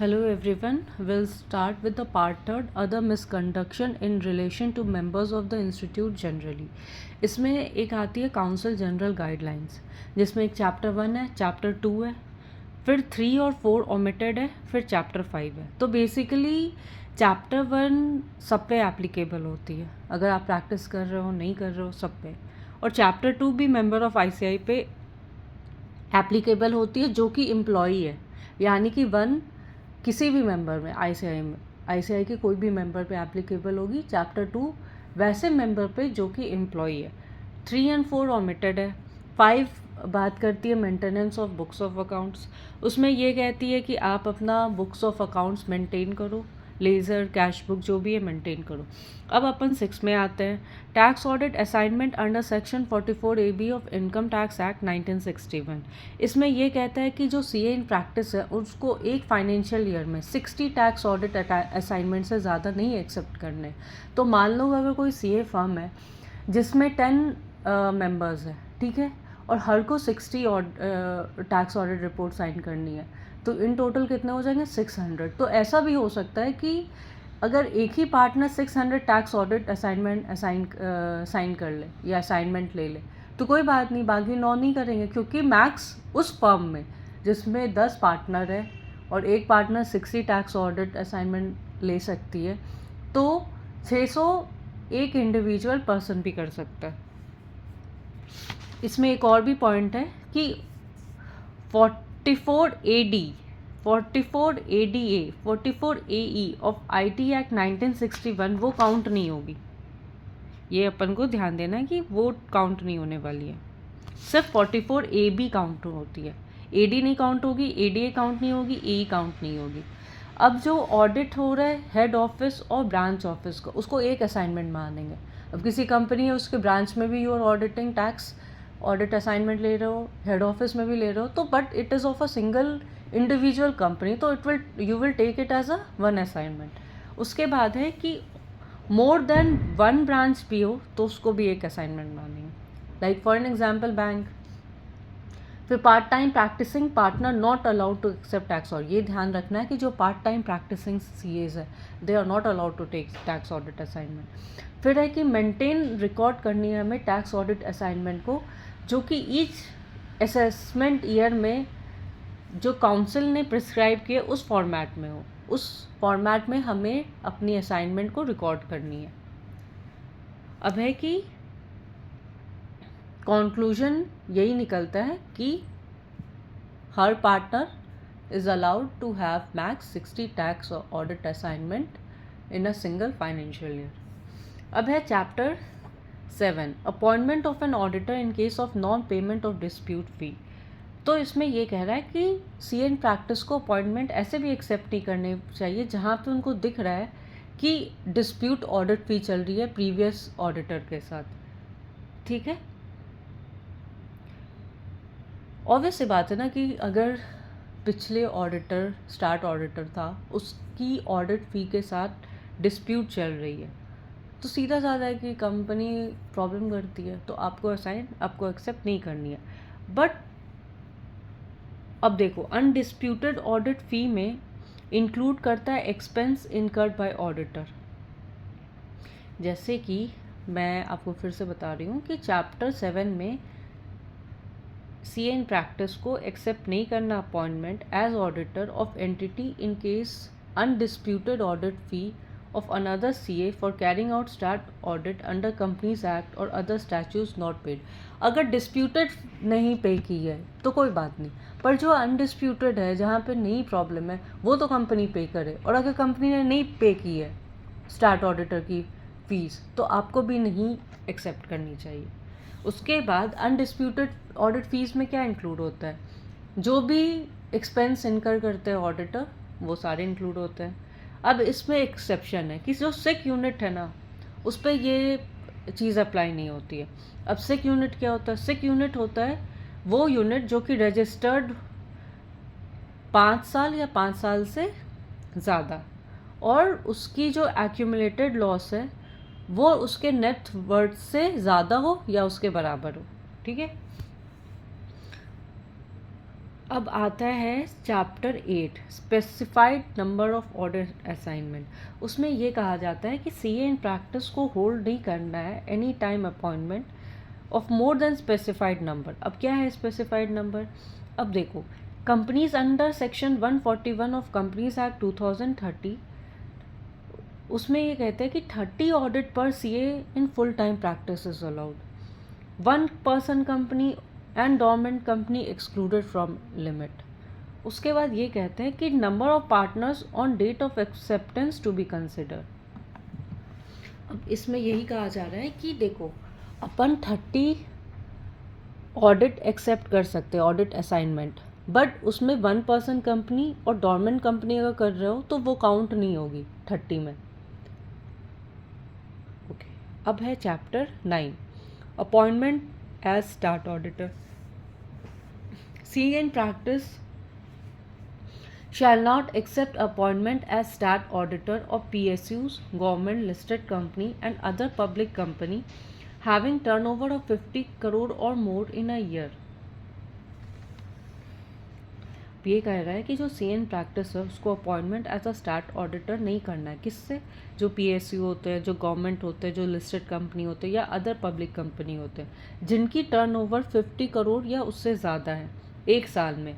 Hello everyone. We'll start with the part third, other misconduction in relation to members of the institute generally. इसमें एक आती है council general guidelines, जिसमें एक chapter 1 है, chapter 2 है, फिर 3 और 4 ओमिटेड है, फिर चैप्टर 5 है. तो बेसिकली चैप्टर 1 सब पे एप्लीकेबल होती है, अगर आप प्रैक्टिस कर रहे हो नहीं कर रहे हो सब पे. और चैप्टर 2 भी मेंबर ऑफ आईसीआई पे एप्लीकेबल होती है जो कि एम्प्लॉई है, यानी कि 1 किसी भी मेंबर में आईसीआई के कोई भी मेंबर पे एप्लीकेबल होगी. चैप्टर 2 वैसे मेंबर पे जो कि एम्प्लॉई है. 3 एंड 4 ओमिटेड है. 5 बात करती है maintenance of books of accounts. उसमें ये कहती है कि आप अपना बुक्स ऑफ अकाउंट्स मेंटेन करो, लेज़र कैश बुक जो भी है मेंटेन करो. अब अपन 6 में आते हैं, tax audit assignment under section 44 AB of income tax act 1961. इसमें ये कहता है कि जो सीए इन प्रैक्टिस है उसको एक फाइनेंशियल ईयर में 60 टैक्स ऑडिट असाइनमेंट से ज़्यादा नहीं एक्सेप्ट करने. तो मान लो अगर कोई सीए फर्म है जिसमें 10 मेंबर्स है, ठीक है, और हर को 60 टैक्स ऑडिट रिपोर्ट साइन करनी है, तो इन टोटल कितने हो जाएंगे 600. तो ऐसा भी हो सकता है कि अगर एक ही पार्टनर 600 टैक्स ऑडिट साइन कर ले या असाइनमेंट ले ले तो कोई बात नहीं, बाकी 9 नहीं करेंगे, क्योंकि मैक्स उस फर्म में जिसमें 10 पार्टनर है और एक पार्टनर 60 टैक्स ऑडिट असाइनमेंट ले सकती है, तो 600 एक इंडिविजुअल पर्सन भी कर सकता है. इसमें एक और भी पॉइंट है कि 44 AD 44 ADA 44 AE of IT act 1961 वो काउंट नहीं होगी. ये अपन को ध्यान देना है कि वो काउंट नहीं होने वाली है, सिर्फ 44 AB काउंट होती है. AD नहीं काउंट होगी, ADA काउंट नहीं होगी, AE काउंट नहीं होगी. अब जो ऑडिट हो रहा है हेड ऑफिस और ब्रांच ऑफिस का, उसको एक असाइनमेंट मानेंगे. अब किसी कंपनी है उसके ब्रांच में भी your auditing tax audit assignment ले रहे हो, हेड ऑफिस में भी ले रहे हो, तो but it is of a single individual company, तो you will take it as a 1 assignment. उसके बाद है कि मोर देन 1 ब्रांच भी हो तो उसको भी एक असाइनमेंट मानेंगे. Like for an example bank. फिर part time practising partner not allowed to accept tax. और ये ध्यान रखना है कि जो पार्ट टाइम प्रैक्टिसिंग सीएज है they are not allowed to take tax audit assignment. फिर है कि मेंटेन रिकॉर्ड करनी है हमें टैक्स ऑडिट असाइनमेंट को, जो कि ईच असेसमेंट ईयर में जो काउंसिल ने प्रिस्क्राइब किए उस फॉर्मेट में हो. उस फॉर्मेट में हमें अपनी असाइनमेंट को रिकॉर्ड करनी है. अब है कि कंक्लूजन यही निकलता है कि हर partner is allowed to have max 60 tax audit assignment in a single financial year. अब है chapter 7, appointment of an auditor in case of non payment of dispute fee. तो इसमें ये कह रहा है कि सी एन प्रैक्टिस को अपॉइंटमेंट ऐसे भी एक्सेप्ट नहीं करने चाहिए जहाँ पे उनको दिख रहा है कि डिस्प्यूट ऑडिट फी चल रही है प्रीवियस ऑडिटर के साथ. ठीक है, ऑब्वियस सी बात है ना कि अगर पिछले ऑडिटर स्टार्ट ऑडिटर था उसकी ऑडिट फ़ी के साथ डिस्प्यूट चल रही है, तो सीधा साधा है कि कंपनी प्रॉब्लम करती है तो आपको एक्सेप्ट नहीं करनी है. बट अब देखो, अनडिस्प्यूटेड ऑडिट फ़ी में इंक्लूड करता है एक्सपेंस इनकर्ड बाय ऑडिटर. जैसे कि मैं आपको फिर से बता रही हूँ कि चैप्टर 7 में सीए इन प्रैक्टिस को एक्सेप्ट नहीं करना appointment as auditor of entity in case undisputed audit fee of another CA for carrying out stat audit under Companies Act or other statutes not paid. अगर disputed नहीं पे की है तो कोई बात नहीं, पर जो अनडिस्प्यूटेड है जहाँ पे नहीं प्रॉब्लम है वो तो कंपनी पे करे. और अगर कंपनी ने नहीं पे की है स्टार्ट ऑडिटर की फीस तो आपको भी नहीं एक्सेप्ट करनी चाहिए. उसके बाद अनडिस्प्यूटेड ऑडिट फीस में क्या इंक्लूड होता है, जो भी एक्सपेंस इनकर करते हैं ऑडिटर वो सारे इंक्लूड होते हैं. अब इसमें एक्सेप्शन है कि जो सिक यूनिट है ना उस पर ये चीज़ अप्लाई नहीं होती है. अब सिक यूनिट क्या होता है, सिक यूनिट होता है वो यूनिट जो कि रजिस्टर्ड 5 साल या 5 साल से ज़्यादा और उसकी जो एक्यूमुलेटेड लॉस है वो उसके नेट वर्थ से ज़्यादा हो या उसके बराबर हो. ठीक है, अब आता है chapter 8 specified number of audit assignment. उसमें ये कहा जाता है कि सीए इन प्रैक्टिस को होल्ड नहीं करना है any time appointment of more than specified number. अब क्या है स्पेसिफाइड नंबर? अब देखो, companies under section 141 of companies act 2030, उसमें ये कहते हैं कि 30 ऑडिट पर CA in full time practice is allowed. 1 person company and dormant company excluded from limit. उसके बाद ये कहते हैं कि number of partners on date of acceptance to be consider. अब इसमें यही कहा जा रहा है कि देखो, अपन 30 ऑडिट एक्सेप्ट कर सकते हैं, ऑडिट असाइनमेंट, बट उसमें 1 पर्सन कंपनी और डोरमेंट कंपनी अगर कर रहे हो तो वो काउंट नहीं होगी 30 में। ओके, अब है chapter 9 appointment as stat auditor. CA in practice shall not accept appointment as stat auditor of PSUs, government listed company and other public company having turnover of 50 crore or more in a year। ये कह रहा है कि जो सी in practice है उसको appointment as a stat auditor नहीं करना है। किससे? जो PSU होते हैं, जो गवर्नमेंट होते हैं, जो लिस्टेड कंपनी होते हैं या अदर पब्लिक कंपनी होते हैं जिनकी टर्नओवर 50 करोड़ या उससे ज़्यादा है एक साल में।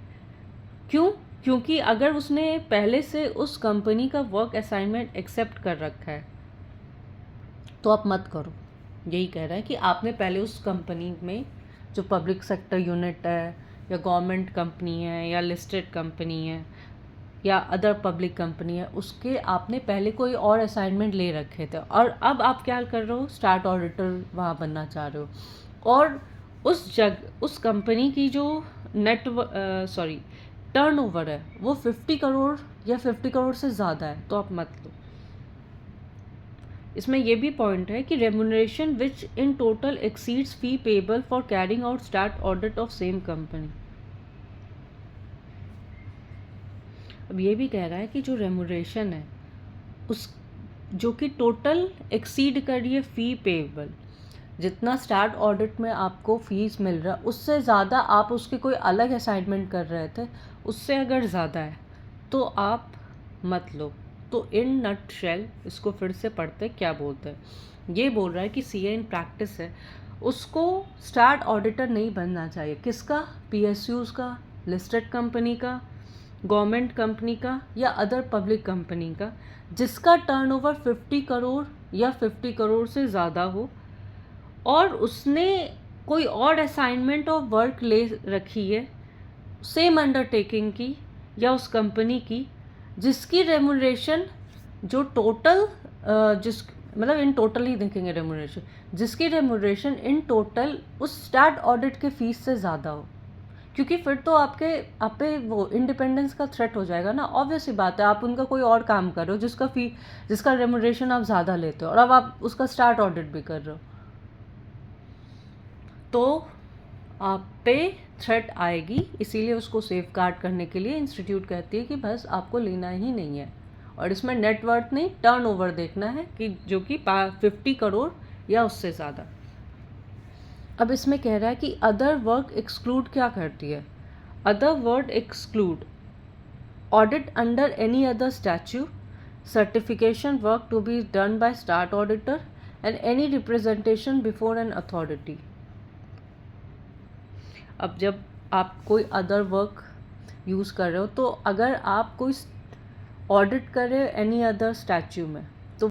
क्यों? क्योंकि अगर उसने पहले से उस कंपनी का वर्क असाइनमेंट एक्सेप्ट कर रखा है तो आप मत करो। यही कह रहा है कि आपने पहले उस कंपनी में, जो पब्लिक सेक्टर यूनिट है या गवर्नमेंट कंपनी है या लिस्टेड कंपनी है या अदर पब्लिक कंपनी है, उसके आपने पहले कोई और असाइनमेंट ले रखे थे और अब आप क्या कर रहे हो, स्टार्ट ऑडिटर वहाँ बनना चाह रहे हो और उस कंपनी की जो टर्नओवर है वो 50 करोड़ या 50 करोड़ से ज़्यादा है तो आप मत लो। इसमें यह भी पॉइंट है कि remuneration which in total exceeds fee payable for carrying out start audit of same company. अब ये भी कह रहा है कि जो रेम्यूनरेशन है उस जो कि टोटल एक्सीड कर रही है फ़ी पेबल, जितना स्टार्ट ऑडिट में आपको फीस मिल रहा है उससे ज़्यादा आप उसके कोई अलग असाइनमेंट कर रहे थे, उससे अगर ज़्यादा है तो आप मत लो। तो इन नट शेल इसको फिर से पढ़ते क्या बोलते हैं। ये बोल रहा है कि सीए इन प्रैक्टिस है उसको स्टार्ट ऑडिटर नहीं बनना चाहिए। किसका? PSUs का, लिस्टेड कंपनी का, गवर्नमेंट कंपनी का या अदर पब्लिक कंपनी का जिसका टर्नओवर 50 करोड़ या 50 करोड़ से ज़्यादा हो और उसने कोई और असाइनमेंट ऑफ वर्क ले रखी है सेम अंडरटेकिंग की या उस कंपनी की जिसकी रेम्यूनरेशन जो टोटल मतलब इन टोटल ही देखेंगे रेम्यूनरेशन, जिसकी रेम्यूनरेशन इन टोटल उस स्टार्ट ऑडिट के फीस से ज़्यादा हो। क्योंकि फिर तो आप पे वो इंडिपेंडेंस का थ्रेट हो जाएगा ना। ऑब्वियस ही बात है, आप उनका कोई और काम कर रहे हो जिसका रेम्यूनरेशन आप ज़्यादा लेते हो और अब आप उसका स्टार्ट ऑडिट भी कर रहे हो तो आप पे थ्रेट आएगी। इसीलिए उसको सेफ गार्ड करने के लिए इंस्टीट्यूट कहती है कि बस आपको लेना ही नहीं है और इसमें नेटवर्थ नहीं टर्नओवर देखना है कि जो कि 50 करोड़ या उससे ज़्यादा। अब इसमें कह रहा है कि अदर वर्क एक्सक्लूड क्या करती है। Other word exclude audit under any other statue, certification work to be done by stat auditor and any representation before an authority. अब जब आप कोई अदर वर्क यूज़ कर रहे हो तो अगर आप कोई ऑडिट कर रहे हो एनी अदर स्टैच्यू में